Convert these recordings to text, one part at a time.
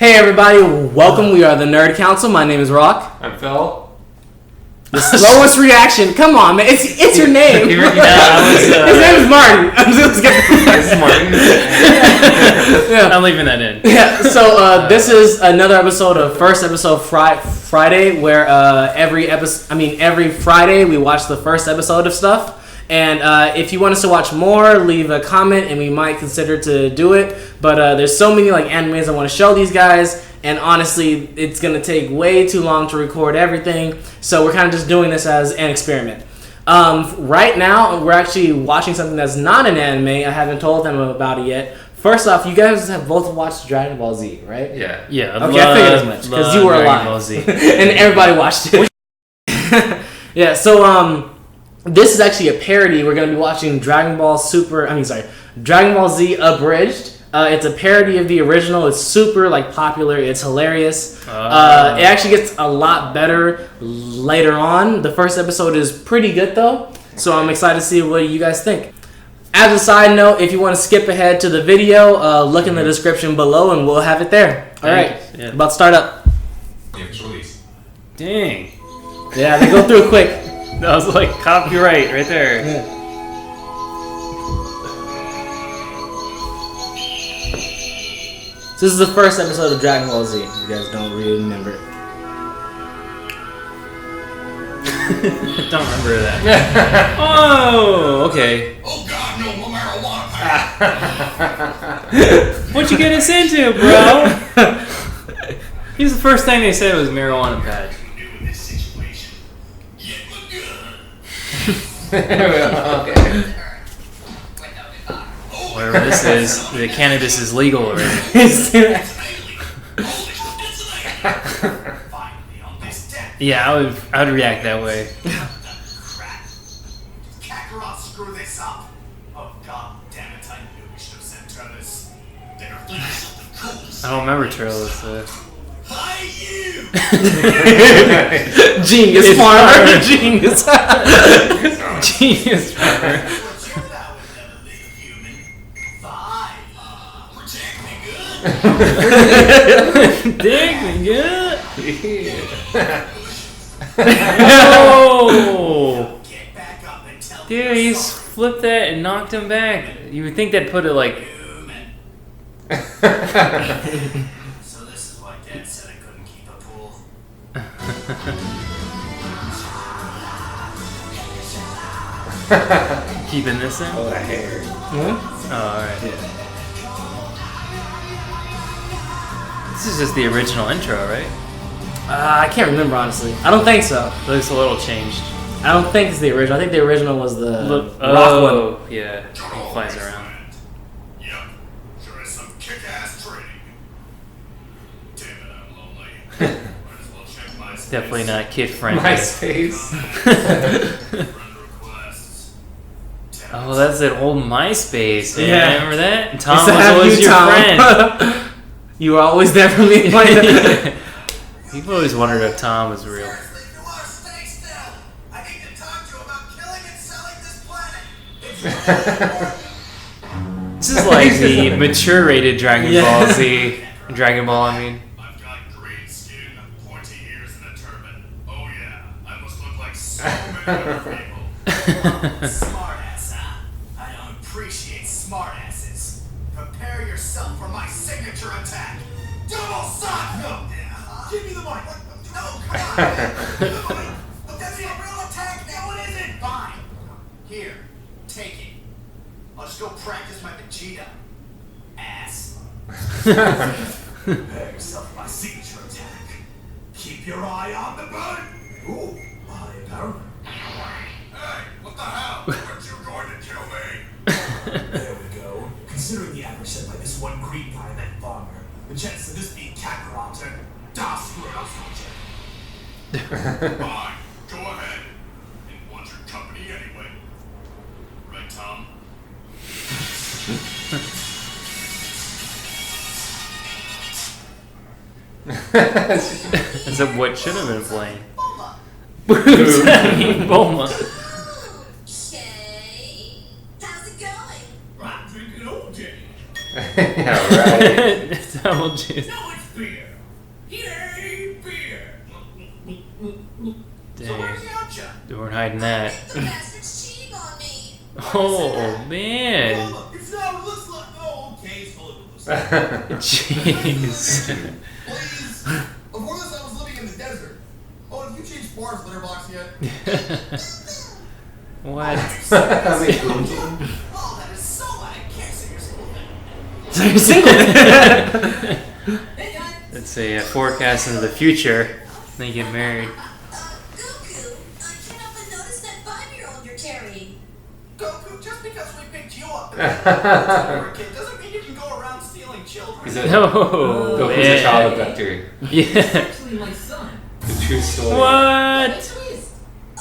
Hey everybody, welcome. We are the Nerd Council. My name is Rock. I'm Phil. The slowest reaction. Come on, man. It's your name. His name is Martin. This is Martin. Yeah. I'm leaving that in. Yeah. So this is another episode of First Episode Friday, where every Friday we watch the first episode of stuff. And if you want us to watch more, leave a comment and we might consider to do it. But there's so many animes I want to show these guys, and honestly, it's gonna take way too long to record everything. So we're kind of just doing this as an experiment. Right now, we're actually watching something that's not an anime. I haven't told them about it yet. First off, you guys have both watched Dragon Ball Z, right? Yeah. Okay, I figured as much because you were alive, Ball Z. and everybody watched it. Yeah. So this is actually a parody. We're going to be watching Dragon Ball Z Abridged. It's a parody of the original. It's super popular. It's hilarious. It actually gets a lot better later on. The first episode is pretty good though, so I'm excited to see what you guys think. As a side note, if you want to skip ahead to the video, look in the description below and we'll have it there. Alright, about to start up. Release. Dang. Yeah, they go through it quick. That was like copyright right there. Yeah. So this is the first episode of Dragon Ball Z. You guys don't really remember it. Don't remember that. Oh, okay. Oh God, no more marijuana. What'd you get us into, bro? He's the first thing they said was marijuana patch. Okay. Whatever this is, the cannabis is legal already. Yeah, I would react that way. Kakarot, screw this up. Oh God damn it! I knew we should have sent Turles. Better think of something cool. I don't remember Turles. Hi you! Genius farmer. Genius. Genius farmer. Dig me good. Oh! Dude, he flipped that and knocked him back. You would think they'd put it like. So this is why Dad said I couldn't keep a pool. Keeping this in? Oh, that hair. Huh? Oh, alright. Yeah. This is just the original intro, right? I can't remember honestly. I don't think so. It looks a little changed. I don't think it's the original. I think the original was the rock one. Oh, yeah. He flies around. Yep, sure is some kick-ass training. Damn it, I'm lonely. Might as well check my space. Definitely not kid friendly. MySpace. Friend requests. Oh, that's that old MySpace. Man. Yeah. Remember that? Tom Used to was have always you, your Tom. friend. You were always there for me. People always wondered if Tom was real. Seriously, you are, stay still. I need to talk to you about killing and selling this planet. This is like the mature rated Dragon Ball Z. Dragon Ball, I mean. I've got green skin, pointy ears, and a turban. Oh yeah, I must look like so many other people. Smartass, huh? I don't appreciate smartasses. Prepare yourself for my signature attack. Double sock! No, give me the mic. No, come on. Give me the mic. But that's not real attack. No, it isn't. Fine. Here, take it. I'll just go practice my Vegeta. Ass. Prepare yourself for my signature attack. Keep your eye on the bird. Ooh, eye empowerment. Hey, what the hell? Weren't you going to kill me? There we go. Considering the average set by this one green pie and that farmer, the chance of this being Kakarot and screw it, I'll check. Fine, go ahead. Didn't want your company anyway. Right, Tom? That's what should have been playing. Bulma. Shay, how's it going? I'm drinking OJ. Yeah, right. Double juice. No, it's beer. Yay, beer. So Dang. where's the outshot? They weren't hiding that. The bastard's cheating on me. Oh, man. It's not, it looks like, oh, okay, it's full of Jeez. Please. Before this, I was living in the desert. Oh, have you changed Bar's litter box yet? What? Oh, that is so loud. I can't say you're single then. So you're single. Hey, guys. That's a forecast into the future. They get married. Goku, I can't help but notice that 5-year-old you're carrying. Goku, just because we picked you up when you were a kid doesn't mean you can go around stealing children. He's a, No. Goku's a man. child abductor. Yeah. Actually, my son. The true story. What? I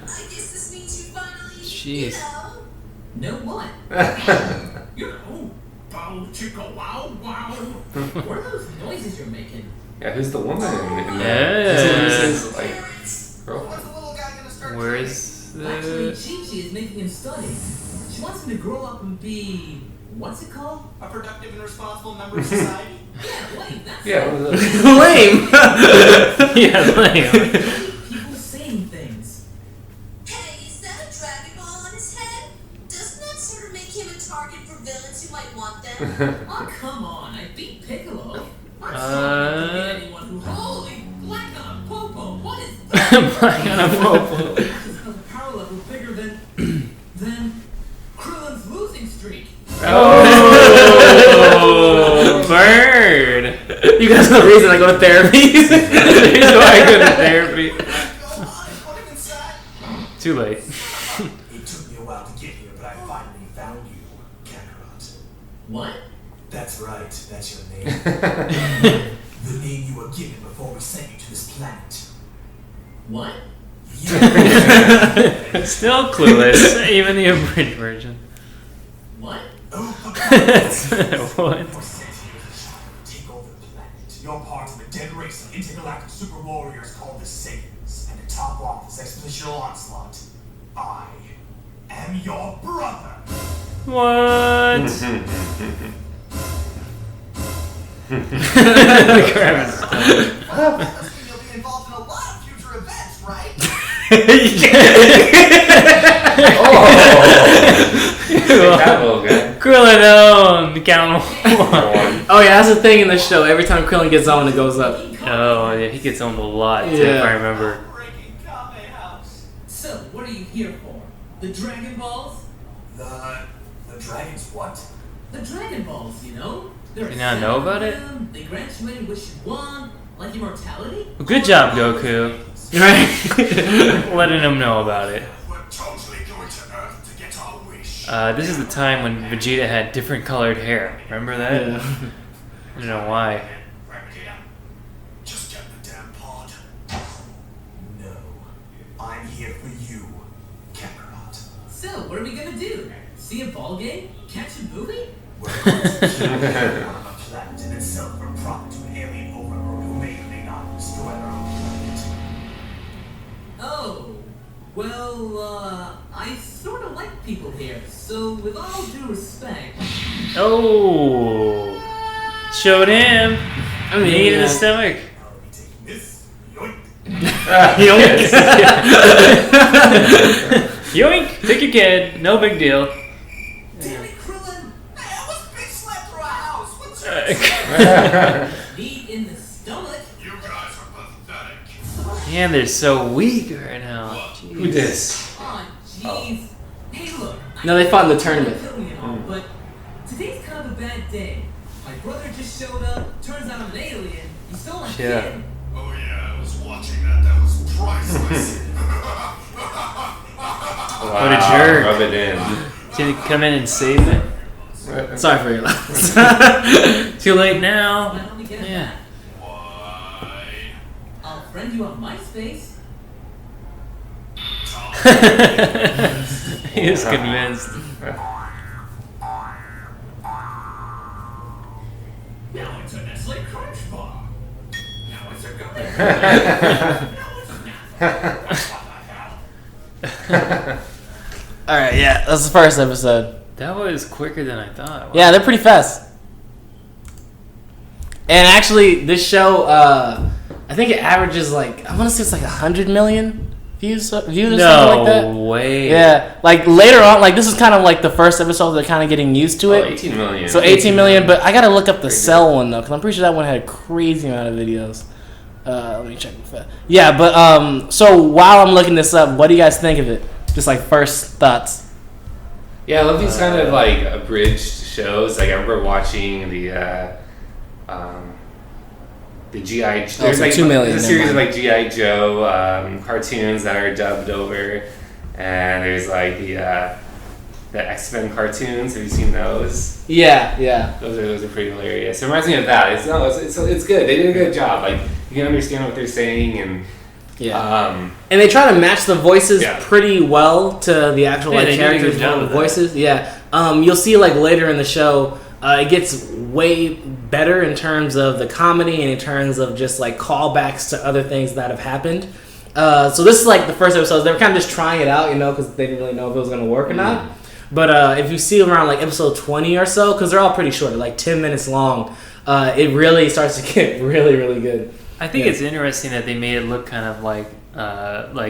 guess this means you finally, Jeez. No what? You know, bow chicka wow wow. What are those noises you're making? Yeah, who's the woman in Yeah. This like, girl. When's the little guy gonna start Where's Actually, the... Chi-Chi is making him study. She wants him to grow up and be... What's it called? a productive and responsible member of society? Yeah, wait, that's Yeah, it. what was that? Lame. Yeah, lame. People saying things. Hey, is that a Dragon Ball on his head? Doesn't that sort of make him a target for villains who might want them? Oh, come on. I beat Piccolo. I'm Uh. sorry to be anyone who... Holy black on a popo. What is that? Black on a popo. Just has a power level bigger than Krillin's losing streak. Oh, bird. You guys know the reason I go to therapy. Here's why I go to therapy. Go on, put him inside. Too late. It took me a while to get here, but I finally found you, Kakarot. What? That's right, that's your name. The name you were given before we sent you to this planet. What? Still clueless. Even the abridged version. What? Oh, What? You're sent here as a child to take over the planet. You're part of a dead race of intergalactic super warriors called the Saiyans. And to top off this expositional onslaught, I am your brother. What? Well, that must mean you'll be involved in a lot of future events, right? That little guy. Krillin on count of one. Oh yeah, that's the thing in the show. Every time Krillin gets on, it goes up. Oh yeah, he gets owned a lot too, Yeah. if I remember. Breaking Kame House. So, what are you here for? The Dragon Balls? The dragons what? The Dragon Balls, you know? There are You not know about it? 7 of them. They grant you any wish you want, like immortality. Well, good job, Goku. Right? Letting him know about it. We're totally going to Earth to get our wish. This is the time when Vegeta had different colored hair. Remember that? Yeah. I don't know why. Vegeta, just get the damn pod. No, I'm here for you, Kakarot. So, what are we gonna do? See a ball game? Catch a movie? We're going to kill everyone on the planet and then sell for profit to an alien overlord who may or may not destroy our own planet. Oh, well, I sort of like people here, so with all due respect... Oh, showed him. I mean, Knee to yeah. the stomach. I'll be taking this. Yoink. Yoink! Take your kid. No big deal. Damn it, Krillin! Hey, I was bitch slapped through a house. What's your Knee in the stomach? You guys are pathetic. Man, they're so weak right now. Who this? Aw, jeez. Hey, look. No, they fought in the tournament. Kill me and all, but today's kind of a bad day. My brother just showed up. Turns out I'm an alien. He stole my Yeah. kid. Oh yeah, I was watching that. That was priceless. What a jerk. Rub it in. Did he come in and save it? Sorry for your loss. Too late now. Why don't we get Yeah. that? Why? I'll friend you on MySpace. He was convinced. Now it's a Nestle Crunch Bar. Now it's a gummy. Now it's a What the hell? All right, yeah, that's the first episode. That was quicker than I thought. Yeah, they're pretty fast. And actually, this show, I think it averages like, I want to say it's like 100 million views or something like that. No way. Yeah, like later on, like this is kind of like the first episode. They're kind of getting used to it. 18 million. So 18 million, but I gotta look up the Cell one though, because I'm pretty sure that one had a crazy amount of videos. Let me check. Yeah, but so while I'm looking this up, what do you guys think of it? Just like first thoughts. Yeah, I love these kind of like abridged shows. Like I remember watching the GI. There's so like 2 million, there's a series of like GI Joe cartoons that are dubbed over, and there's like the X-Men cartoons. Have you seen those? Yeah. Those are pretty hilarious. It reminds me of that. It's good. They did a good job. Like you can understand what they're saying and. Yeah. And they try to match the voices pretty well to the actual like they do a good characters' job with voices. Yeah. You'll see like later in the show, it gets way better in terms of the comedy and in terms of just like callbacks to other things that have happened. So this is like the first episode. They were kind of just trying it out, because they didn't really know if it was going to work or not. But if you see around like episode 20 or so, because they're all pretty short, like 10 minutes long, it really starts to get really, really good. I think it's interesting that they made it look kind of like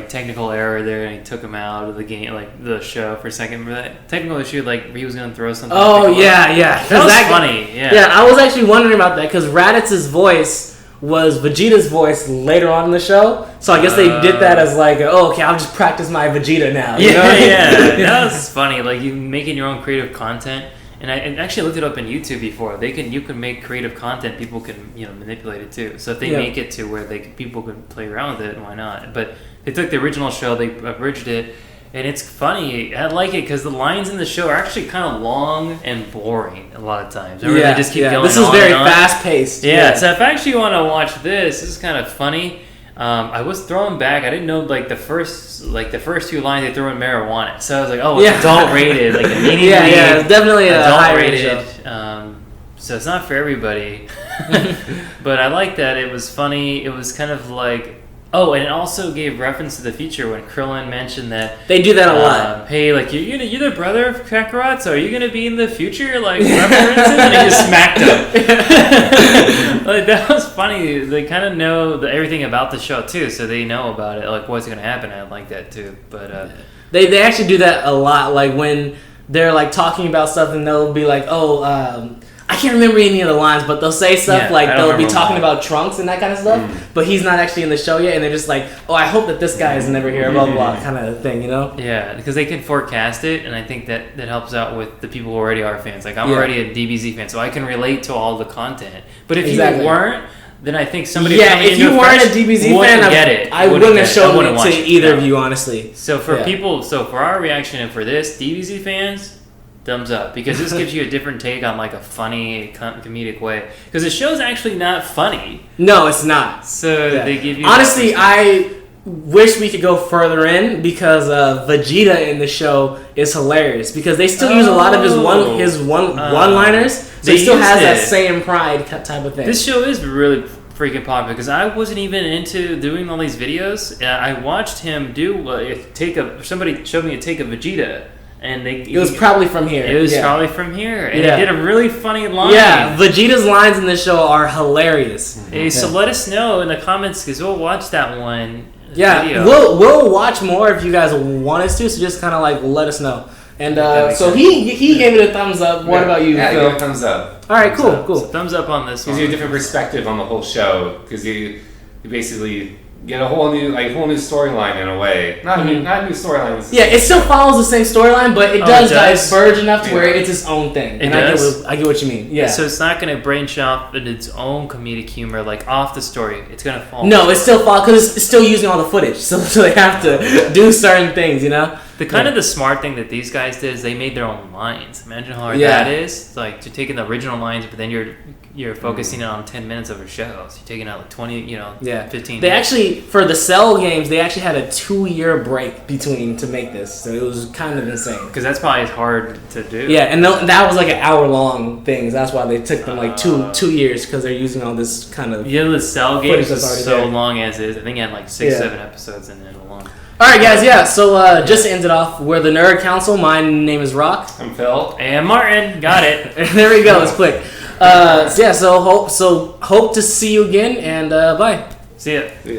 technical error there, and he took him out of the game, like the show for a second. Remember that technical issue, like he was going to throw something. Oh yeah. That was funny. Yeah, I was actually wondering about that because Raditz's voice was Vegeta's voice later on in the show, so I guess they did that as like, okay, I'll just practice my Vegeta now. You know? Yeah, that was funny. Like you making your own creative content. And I actually looked it up in YouTube before. You can make creative content. People can manipulate it too. So if they make it to where people can play around with it, why not? But they took the original show, they abridged it, and it's funny. I like it because the lines in the show are actually kind of long and boring a lot of times. They just keep going. This is very fast paced. Yeah. So if I actually want to watch this is kind of funny. I was thrown back. I didn't know the first few lines they threw in marijuana. So I was like, oh, it's adult rated, like immediately. Yeah, it's definitely adult rated. So it's not for everybody. But I like that it was funny. It was kind of like, and it also gave reference to the future when Krillin mentioned that they do that a lot. Hey, like you're the brother of Kakarot, so are you gonna be in the future? Like references, and he just smacked him. Like that was funny. They kind of know everything about the show too, so they know about it. Like what's gonna happen. I like that too. But they actually do that a lot. Like when they're like talking about stuff, and they'll be like, I can't remember any of the lines, but they'll say stuff like they'll be talking about Trunks and that kind of stuff, but he's not actually in the show yet, and they're just like, I hope that this guy is never here, blah, blah, blah, kind of thing, Yeah, because they can forecast it, and I think that helps out with the people who already are fans. Like, I'm already a DBZ fan, so I can relate to all the content. But if you weren't, then I think somebody if you weren't a DBZ fan, I wouldn't have shown it to either of you, honestly. So for for our reaction and for this, DBZ fans, thumbs up, because this gives you a different take on like a funny comedic way, because the show's actually not funny. No, it's not. So they give you honestly I wish we could go further in, because Vegeta in the show is hilarious, because they still use a lot of his one-liners, so he still has that Saiyan pride type of thing. This show is really freaking popular, because I wasn't even into doing all these videos. I watched him do somebody showed me a take of Vegeta. And it was probably from here. It was probably from here. And he did a really funny line. Yeah, Vegeta's lines in this show are hilarious. Hey, so let us know in the comments, because we'll watch that one video. We'll watch more if you guys want us to, so just kind of like let us know. And so he gave it a thumbs up. What about you, Phil? Phil? A thumbs up. All right, cool. So thumbs up on this one. Gives you a different perspective on the whole show, because you basically get a whole new storyline in a way. Not new storylines. Yeah, it still follows the same storyline, but it does diverge enough to where it's its own thing. I get what you mean. Yeah. So it's not going to branch off in its own comedic humor, like off the story. It's going to fall. No, it still follows, because it's still using all the footage, so they have to do certain things, The smart thing that these guys did is they made their own lines. Imagine how hard that is. Like, you're taking the original lines, but then you're focusing on 10 minutes of a show. So you're taking out like 20, 15 They actually, for the Cell games, they actually had a 2-year break between to make this. So it was kind of insane. Because that's probably hard to do. Yeah, and that was like an hour-long thing. So that's why they took them like two years, because they're using all this kind of the Cell games is so long as is. I think it had like 6-7 episodes in it alone. Alright guys, so just to end it off, we're the Nerd Council. My name is Rock. I'm Phil. And Martin. Got it. There we go, it's quick. So hope to see you again, and bye. See ya. Yeah.